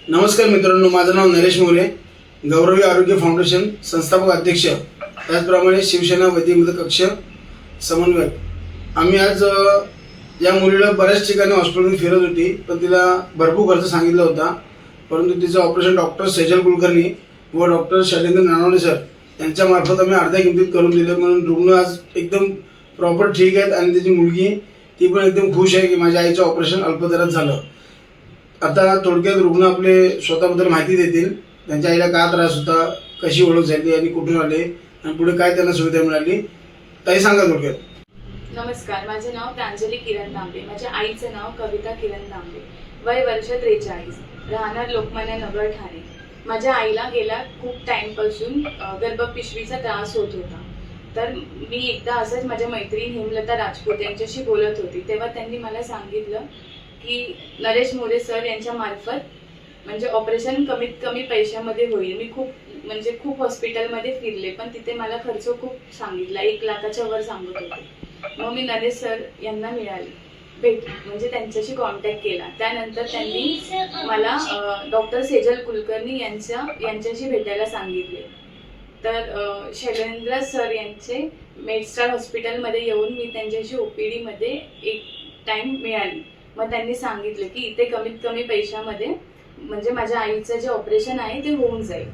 नमस्कार मित्रांनो, माझं नाव नरेश मोरे, गौरवी आरोग्य फाउंडेशन संस्थापक अध्यक्ष, त्याचप्रमाणे शिवसेना वैद्यकीय कक्ष समन्वयक. आम्ही आज या मुलीला बऱ्याच ठिकाणी हॉस्पिटलमध्ये फिरत होती, पण तिला भरपूर खर्च सांगितला होता. परंतु तिचं ऑपरेशन डॉक्टर सेजल कुलकर्णी व डॉक्टर शैलेंद्र नानवणे सर यांच्या मार्फत आम्ही अर्ध्या किमतीत करून दिलं. म्हणून रुग्ण आज एकदम प्रॉपर ठीक आहेत आणि त्याची मुलगी ती पण एकदम खुश आहे की माझ्या आईचं ऑपरेशन अल्प दरात झालं. आता थोडक्यात रुग्ण आपले स्वतःबद्दल माहिती देतील. त्यांच्या आईला काय त्रास होता, कशी ओळख झाली आणि कुठून आले आणि पुढे काय त्यांना सुविधा मिळाली, ताई सांगा थोडक्यात. नमस्कार, माझे नाव प्रांजली किरण तांबे. माझ्या आईचं नाव कविता किरण तांबे. वय वर्ष 43, राहणार लोकमान्य नगर, ठाणे. माझ्या आईला गेल्या खूप टाइमपासून गर्भपिशवीचा त्रास होत होता. तर मी एकदा असंच माझ्या मैत्रीण हेमलता राजपूत यांच्याशी बोलत होती, तेव्हा त्यांनी मला सांगितलं की नरेश मोरे सर यांच्या मार्फत म्हणजे ऑपरेशन कमीत कमी पैशामध्ये होईल. मी खूप हॉस्पिटलमध्ये फिरले, पण तिथे मला खर्च खूप सांगितला, 1 लाखाच्या वर सांगत होते. मग मी नरेश सर यांना म्हणजे त्यांच्याशी कॉन्टॅक्ट केला. त्यानंतर त्यांनी मला डॉक्टर सेजल कुलकर्णी यांच्याशी भेटायला सांगितले. तर शैलेंद्र सर यांचे मेडस्टार हॉस्पिटलमध्ये येऊन मी त्यांच्याशी OPD मध्ये एक टाइम मिळाली. मग त्यांनी सांगितलं की इथे कमीत कमी पैशामध्ये म्हणजे माझ्या आईचं जे ऑपरेशन आहे ते होऊन जाईल,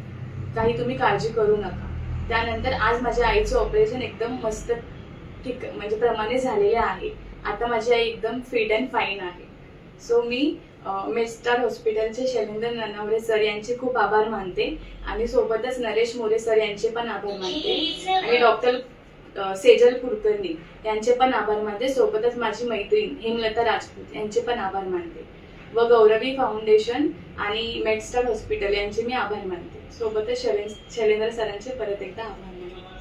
काही तुम्ही काळजी करू नका. त्यानंतर आज माझ्या आईचं ऑपरेशन एकदम मस्त ठीक म्हणजे प्रमाणे झालेले आहे. आता माझी आई एकदम फिट अँड फाईन आहे. सो मी मेडस्टार हॉस्पिटलचे शैलेंद्र नानवणे सर यांचे खूप आभार मानते आणि सोबतच नरेश मोरे सर यांचे पण आभार मानते आणि डॉक्टर सेजल कुलकर्णी यांचे पण आभार मानते. सोबतच माझी मैत्रीण हेमलता राजपूत यांचे पण आभार मानते व गौरवी फाउंडेशन आणि मेडस्टार हॉस्पिटल यांचे मी आभार मानते. सोबतच शैलेंद्र सरांचे परत एकदा आभार मानते.